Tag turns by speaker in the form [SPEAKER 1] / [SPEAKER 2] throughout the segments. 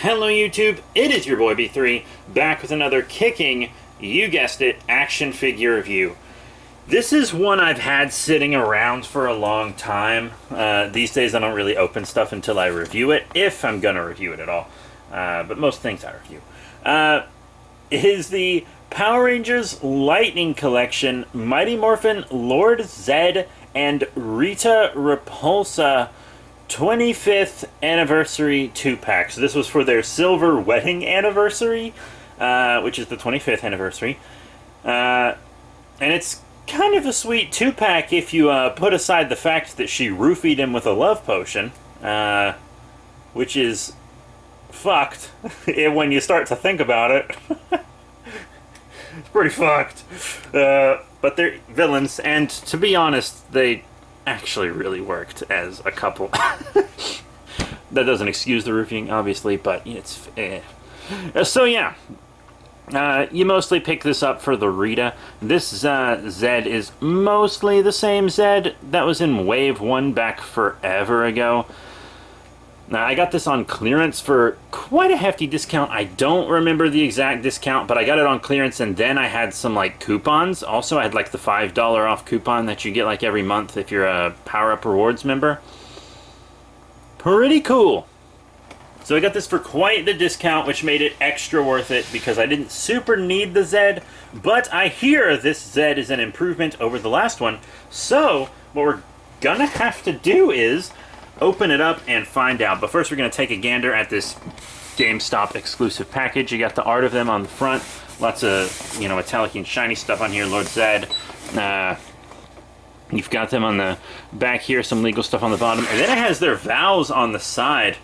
[SPEAKER 1] Hello YouTube, it is your boy B3, back with another kicking, you guessed it, action figure review. This is one I've had sitting around for a long time. These days I don't really open stuff until I review it, if I'm gonna review it at all. But most things I review. It is the Power Rangers Lightning Collection, Mighty Morphin Lord Zedd and Rita Repulsa 25th anniversary 2-pack. So this was for their silver wedding anniversary, which is the 25th anniversary. And it's kind of a sweet 2-pack if you put aside the fact that she roofied him with a love potion, which is fucked when you start to think about it. It's pretty fucked. But they're villains, and to be honest, they actually really worked as a couple. That doesn't excuse the roofing, obviously, but it's so yeah, you mostly pick this up for the Rita. This Zedd is mostly the same Zedd that was in Wave 1 back forever ago. Now, I got this on clearance for quite a hefty discount. I don't remember the exact discount, but I got it on clearance, and then I had some, like, coupons. Also, I had, like, the $5 off coupon that you get, like, every month if you're a Power Up Rewards member. Pretty cool. So I got this for quite the discount, which made it extra worth it, because I didn't super need the Zedd, but I hear this Zedd is an improvement over the last one. So, what we're gonna have to do is open it up and find out. But first we're going to take a gander at this GameStop exclusive package. You got the art of them on the front. Lots of, you know, metallic and shiny stuff on here. Lord Zedd. You've got them on the back here. Some legal stuff on the bottom. And then it has their vows on the side,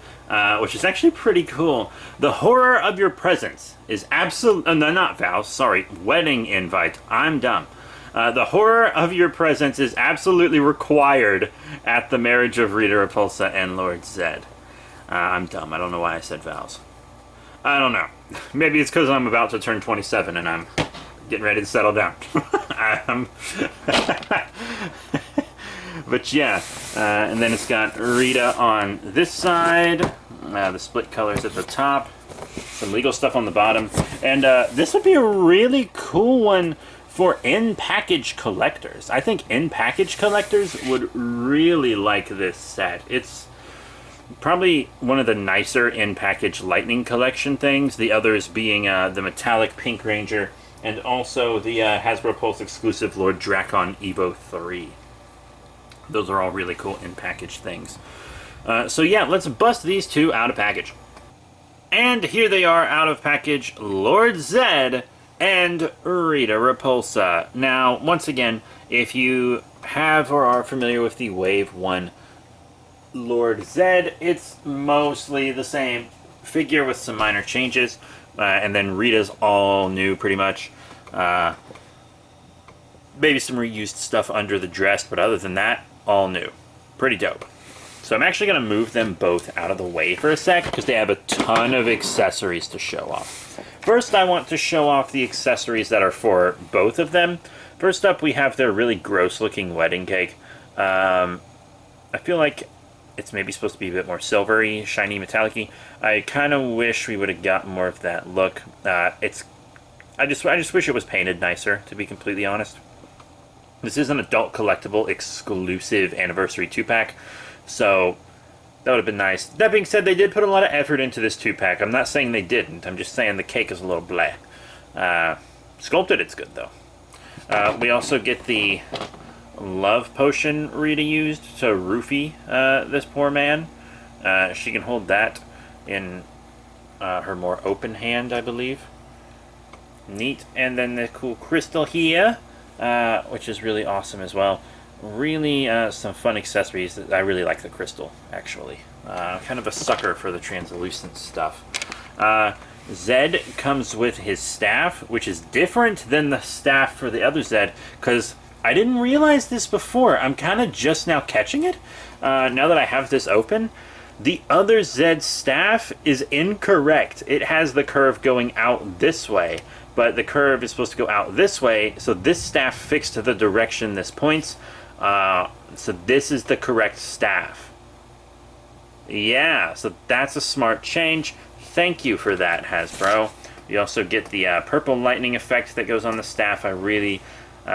[SPEAKER 1] which is actually pretty cool. The horror of your presence is absolute... no, not vows. Sorry. Wedding invite. I'm dumb. The horror of your presence is absolutely required at the marriage of Rita Repulsa and Lord Zedd. I'm dumb. I don't know why I said vows. I don't know. Maybe it's because I'm about to turn 27 and I'm getting ready to settle down. But yeah, and then it's got Rita on this side, the split colors at the top, some legal stuff on the bottom, and this would be a really cool one for in-package collectors. I think in-package collectors would really like this set. It's probably one of the nicer in-package Lightning Collection things, the others being the metallic Pink Ranger and also the Hasbro Pulse exclusive Lord Drakon Evo 3. Those are all really cool in-package things. So yeah, let's bust these two out of package. And here they are out of package, Lord Zedd and Rita Repulsa. Now, once again, if you have or are familiar with the Wave 1 Lord Zedd, it's mostly the same figure with some minor changes, and then Rita's all new, pretty much. Maybe some reused stuff under the dress, but other than that, all new. Pretty dope. So I'm actually going to move them both out of the way for a sec, because they have a ton of accessories to show off. First, I want to show off the accessories that are for both of them. First up, we have their really gross-looking wedding cake. I feel like it's maybe supposed to be a bit more silvery, shiny, metallic-y. I kind of wish we would have got more of that look. I just wish it was painted nicer, to be completely honest. This is an adult collectible exclusive anniversary 2-pack, so that would have been nice. That being said, they did put a lot of effort into this 2-pack. I'm not saying they didn't. I'm just saying the cake is a little bleh. Sculpted, it's good, though. We also get the love potion Rita used to roofie this poor man. She can hold that in her more open hand, I believe. Neat. And then the cool crystal here, which is really awesome as well. Really some fun accessories. I really like the crystal, actually. Kind of a sucker for the translucent stuff. Zedd comes with his staff, which is different than the staff for the other Zedd, because I didn't realize this before. I'm kind of just now catching it, now that I have this open. The other Zedd staff is incorrect. It has the curve going out this way, but the curve is supposed to go out this way, so this staff fixed to the direction this points. So this is the correct staff. Yeah, so that's a smart change. Thank you for that, Hasbro. You also get the purple lightning effect that goes on the staff. I really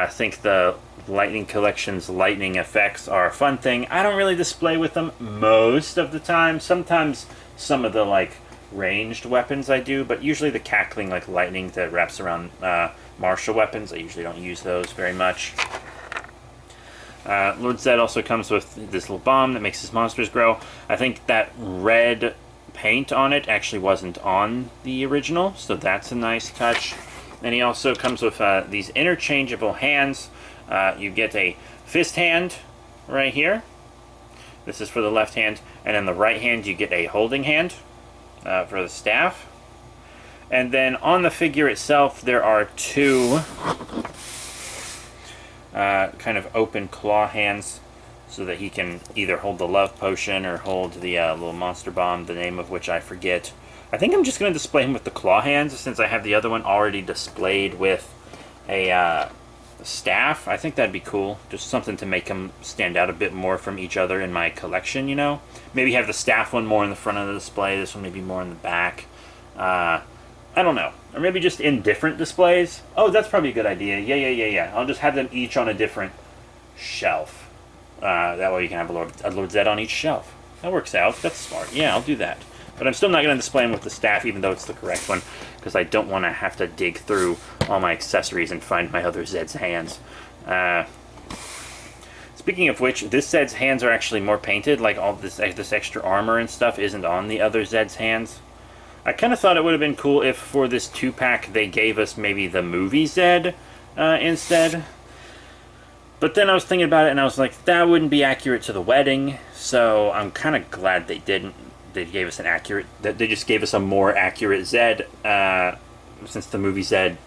[SPEAKER 1] think the Lightning Collection's lightning effects are a fun thing. I don't really display with them most of the time. Sometimes some of the like ranged weapons I do, but usually the cackling like lightning that wraps around martial weapons, I usually don't use those very much. Lord Zedd also comes with this little bomb that makes his monsters grow. I think that red paint on it actually wasn't on the original, so that's a nice touch. And he also comes with these interchangeable hands. You get a fist hand right here. This is for the left hand. And in the right hand you get a holding hand for the staff. And then on the figure itself there are two kind of open claw hands, so that he can either hold the love potion or hold the little monster bomb, the name of which I forget. I think I'm just going to display him with the claw hands, since I have the other one already displayed with a staff. I think that'd be cool. Just something to make him stand out a bit more from each other in my collection, you know? Maybe have the staff one more in the front of the display, this one maybe more in the back. I don't know. Or maybe just in different displays. Oh, that's probably a good idea. Yeah. I'll just have them each on a different shelf. That way you can have a Lord Zedd on each shelf. That works out. That's smart. Yeah, I'll do that. But I'm still not going to display them with the staff, even though it's the correct one, because I don't want to have to dig through all my accessories and find my other Zedd's hands. Speaking of which, this Zedd's hands are actually more painted. Like all this extra armor and stuff isn't on the other Zedd's hands. I kind of thought it would have been cool if for this 2-pack they gave us maybe the movie Zedd instead. But then I was thinking about it and I was like, that wouldn't be accurate to the wedding, so I'm kind of glad they didn't. They gave us they just gave us a more accurate Zedd, since the movie Zedd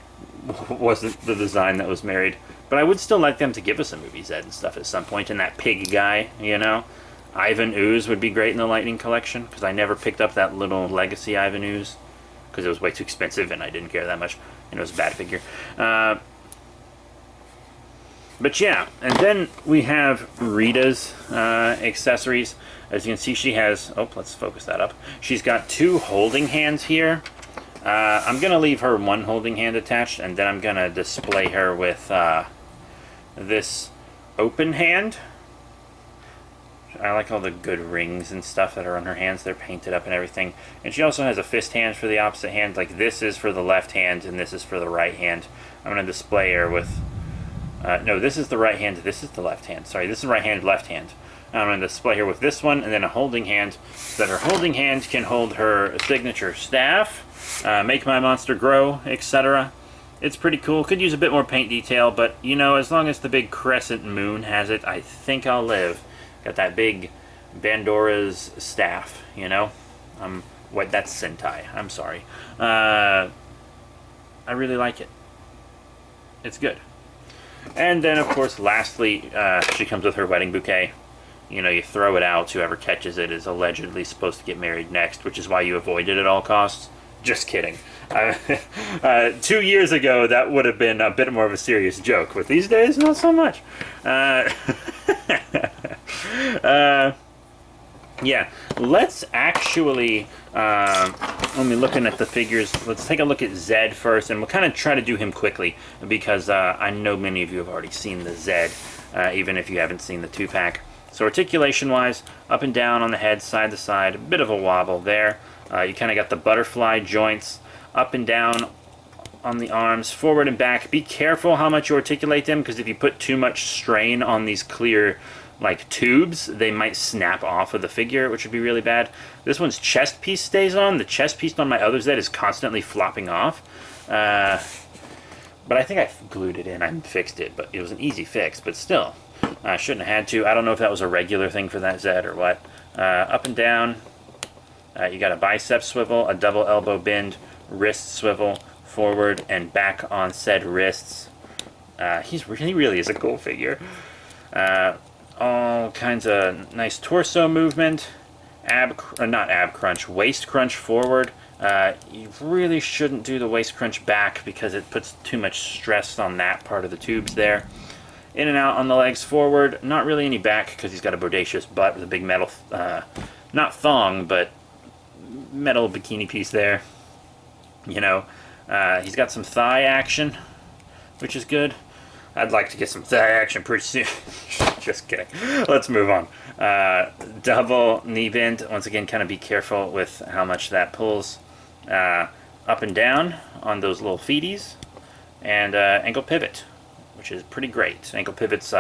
[SPEAKER 1] wasn't the design that was married. But I would still like them to give us a movie Zedd and stuff at some point, and that pig guy, you know? Ivan Ooze would be great in the Lightning Collection, because I never picked up that little Legacy Ivan Ooze, because it was way too expensive and I didn't care that much, and it was a bad figure. But yeah, and then we have Rita's accessories. As you can see, she has... Oh, let's focus that up. She's got 2 holding hands here. I'm going to leave her 1 holding hand attached, and then I'm going to display her with this open hand. I like all the good rings and stuff that are on her hands. They're painted up and everything. And she also has a fist hand for the opposite hand. Like, this is for the left hand, and this is for the right hand. I'm going to display her with... no, this is the right hand, this is the left hand. Sorry, this is right hand, left hand. I'm going to display her with this one, and then a holding hand, so that her holding hand can hold her signature staff, make my monster grow, etc. It's pretty cool. Could use a bit more paint detail, but, you know, as long as the big crescent moon has it, I think I'll live. Got that big Bandora's staff, you know? Wait, that's Sentai. I'm sorry. I really like it. It's good. And then, of course, lastly, she comes with her wedding bouquet. You know, you throw it out. Whoever catches it is allegedly supposed to get married next, which is why you avoid it at all costs. Just kidding. 2 years ago, that would have been a bit more of a serious joke, but these days, not so much. Yeah, let's actually, when we're looking at the figures, let's take a look at Zedd first, and we'll kind of try to do him quickly, because I know many of you have already seen the Zedd, even if you haven't seen the 2-pack. So articulation-wise, up and down on the head, side to side, a bit of a wobble there. You kind of got the butterfly joints, up and down on the arms, forward and back. Be careful how much you articulate them, because if you put too much strain on these clear like tubes, they might snap off of the figure, which would be really bad. This one's chest piece stays on. The chest piece on my other Zedd is constantly flopping off. But I think I glued it in. I fixed it, but it was an easy fix. But still, I shouldn't have had to. I don't know if that was a regular thing for that Zedd or what. Up and down. You got a bicep swivel, a double elbow bend, wrist swivel, forward and back on said wrists. He really is a cool figure. All kinds of nice torso movement, not ab crunch, waist crunch forward. You really shouldn't do the waist crunch back, because it puts too much stress on that part of the tubes there. In and out on the legs forward, not really any back, because he's got a bodacious butt with a big metal, not thong, but metal bikini piece there. You know, he's got some thigh action, which is good. I'd like to get some thigh action pretty soon. Just kidding. Let's move on. Double knee bend. Once again, kind of be careful with how much that pulls up and down on those little feeties. And ankle pivot, which is pretty great. Ankle pivot's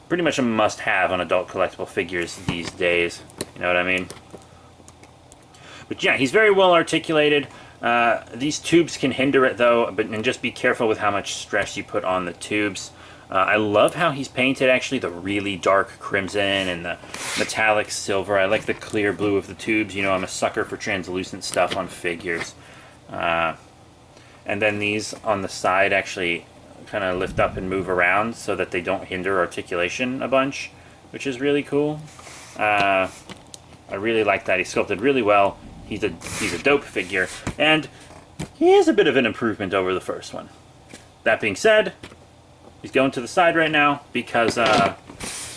[SPEAKER 1] pretty much a must-have on adult collectible figures these days. You know what I mean? But yeah, he's very well articulated. These tubes can hinder it though, and just be careful with how much stress you put on the tubes. I love how he's painted actually the really dark crimson and the metallic silver. I like the clear blue of the tubes. You know, I'm a sucker for translucent stuff on figures. And then these on the side actually kind of lift up and move around so that they don't hinder articulation a bunch, which is really cool. I really like that. He's sculpted really well. He's a dope figure, and he is a bit of an improvement over the first one. That being said, he's going to the side right now because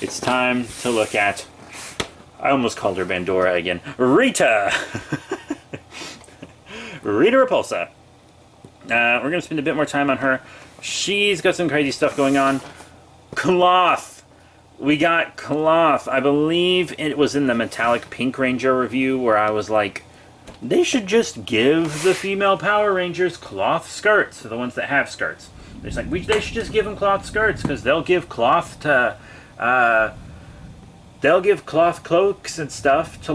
[SPEAKER 1] it's time to look at, I almost called her Bandora again, Rita! Rita Repulsa. We're going to spend a bit more time on her. She's got some crazy stuff going on. Cloth! We got cloth. I believe it was in the Metallic Pink Ranger review where I was like, they should just give the female Power Rangers cloth skirts, the ones that have skirts. It's like, they should just give them cloth skirts, because they'll give cloth to, they'll give cloth cloaks and stuff to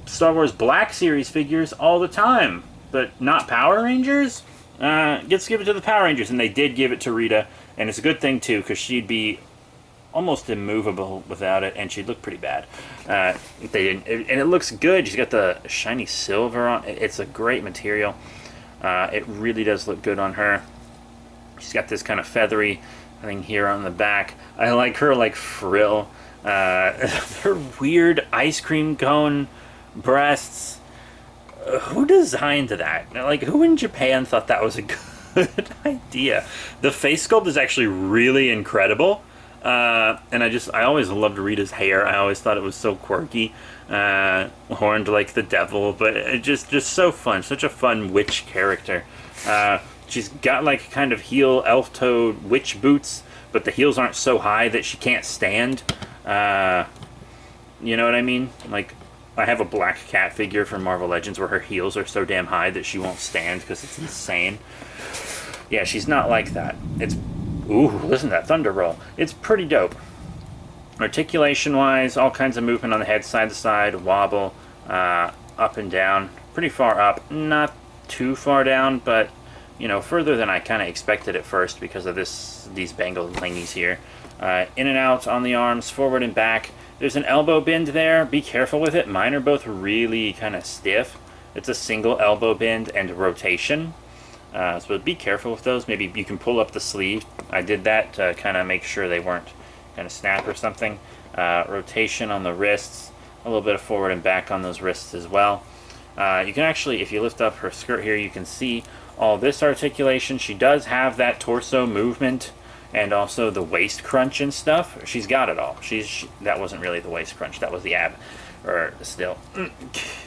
[SPEAKER 1] Star Wars Black Series figures all the time, but not Power Rangers? Let's give it to the Power Rangers, and they did give it to Rita, and it's a good thing too, because she'd be almost immovable without it, and she'd look pretty bad. They didn't, and it looks good. She's got the shiny silver on. It's a great material. It really does look good on her. She's got this kind of feathery thing here on the back. I like her like frill. Her weird ice cream cone breasts. Who designed that? Like, who in Japan thought that was a good idea? The face sculpt is actually really incredible. And I always loved Rita's hair. I always thought it was so quirky. Horned like the devil, but it just so fun. Such a fun witch character. She's got like kind of heel elf-toed witch boots, but the heels aren't so high that she can't stand. You know what I mean? Like, I have a Black Cat figure from Marvel Legends where her heels are so damn high that she won't stand because it's insane. Yeah, she's not like that. Ooh, listen to that thunder roll. It's pretty dope. Articulation-wise, all kinds of movement on the head, side to side, wobble, up and down. Pretty far up, not too far down, but, you know, further than I kind of expected at first because of these bangled thingies here. In and out on the arms, forward and back. There's an elbow bend there. Be careful with it. Mine are both really kind of stiff. It's a single elbow bend and rotation. So be careful with those. Maybe you can pull up the sleeve. I did that to kind of make sure they weren't going to snap or something. Rotation on the wrists. A little bit of forward and back on those wrists as well. You can actually, if you lift up her skirt here, you can see all this articulation. She does have that torso movement and also the waist crunch and stuff. She's got it all. That wasn't really the waist crunch. That was the ab. Or still.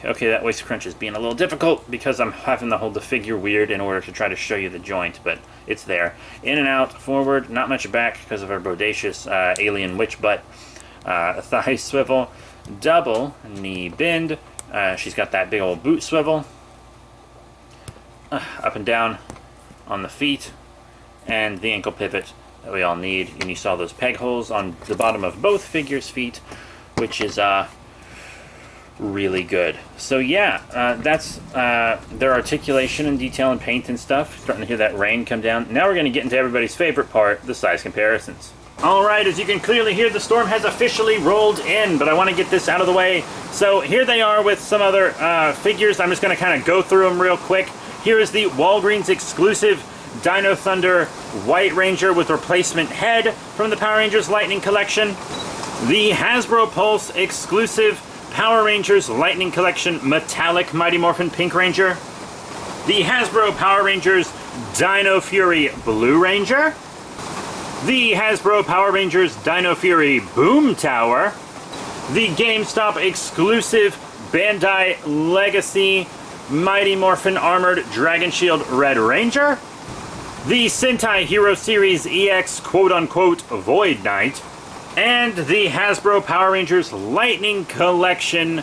[SPEAKER 1] Okay, that waist crunch is being a little difficult because I'm having to hold the figure weird in order to try to show you the joint, but it's there. In and out, forward, not much back because of her bodacious alien witch butt. Thigh swivel, double knee bend. She's got that big old boot swivel. Up and down on the feet. And the ankle pivot that we all need. And you saw those peg holes on the bottom of both figures' feet, which is really good. So yeah, that's their articulation and detail and paint and stuff. Starting to hear that rain come down. Now we're going to get into everybody's favorite part, the size comparisons. Alright, as you can clearly hear, the storm has officially rolled in, but I want to get this out of the way. So here they are with some other figures. I'm just going to kind of go through them real quick. Here is the Walgreens exclusive Dino Thunder White Ranger with replacement head from the Power Rangers Lightning Collection. The Hasbro Pulse exclusive Power Rangers Lightning Collection Metallic Mighty Morphin Pink Ranger. The Hasbro Power Rangers Dino Fury Blue Ranger. The Hasbro Power Rangers Dino Fury Boom Tower. The GameStop exclusive Bandai Legacy Mighty Morphin Armored Dragon Shield Red Ranger, the Sentai Hero Series EX quote-unquote Void Knight, and the Hasbro Power Rangers Lightning Collection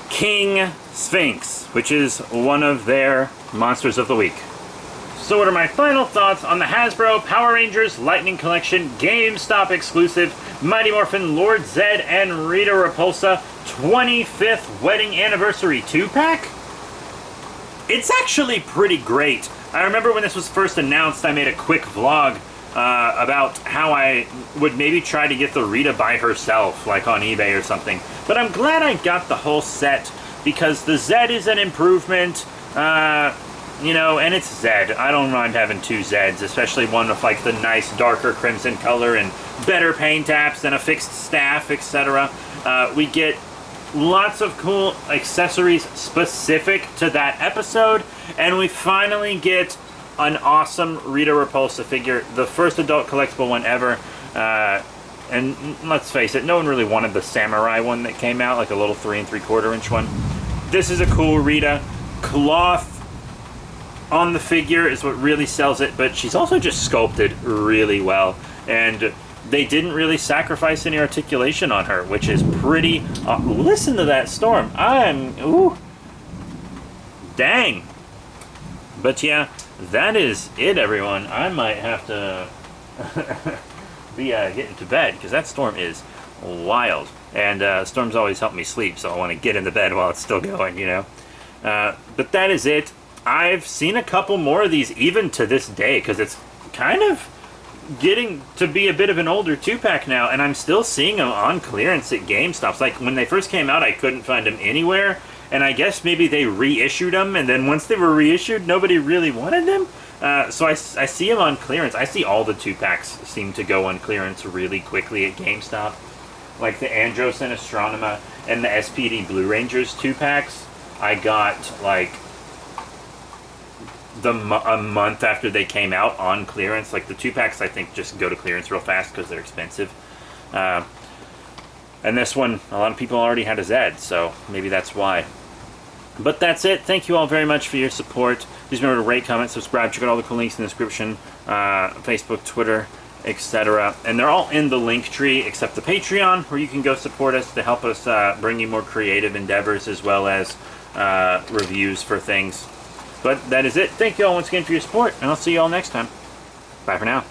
[SPEAKER 1] King Sphinx, which is one of their Monsters of the Week. So what are my final thoughts on the Hasbro Power Rangers Lightning Collection GameStop exclusive Mighty Morphin Lord Zedd and Rita Repulsa 25th Wedding Anniversary 2-pack? It's actually pretty great. I remember when this was first announced, I made a quick vlog about how I would maybe try to get the Rita by herself, like on eBay or something. But I'm glad I got the whole set, because the Zedd is an improvement, you know, and it's Zedd. I don't mind having two Zeds, especially one with like the nice darker crimson color and better paint apps and a fixed staff, etc. We get lots of cool accessories specific to that episode, and we finally get an awesome Rita Repulsa figure, the first adult collectible one ever. And let's face it, no one really wanted the samurai one that came out, like a little 3 3/4 inch one. This is a cool Rita. Cloth on the figure is what really sells it, but she's also just sculpted really well, and they didn't really sacrifice any articulation on her, which is pretty... listen to that storm. Ooh. Dang. But yeah, that is it, everyone. I might have to be getting to bed, because that storm is wild. And storms always help me sleep, so I want to get into bed while it's still going, you know. But that is it. I've seen a couple more of these even to this day, because it's kind of getting to be a bit of an older 2-pack now, and I'm still seeing them on clearance at GameStops. Like, when they first came out, I couldn't find them anywhere, and I guess maybe they reissued them, and then once they were reissued, nobody really wanted them. So I see them on clearance. I see all the 2-packs seem to go on clearance really quickly at GameStop. Like the Andros and Astronema and the SPD Blue Rangers 2-packs, I got, like, a month after they came out on clearance. Like the 2-packs, I think, just go to clearance real fast because they're expensive. And this one, a lot of people already had a Zedd, so maybe that's why. But that's it. Thank you all very much for your support. Please remember to rate, comment, subscribe. Check out all the cool links in the description. Facebook, Twitter, etc. And they're all in the link tree except the Patreon, where you can go support us to help us bring you more creative endeavors, as well as reviews for things. But that is it. Thank you all once again for your support, and I'll see you all next time. Bye for now.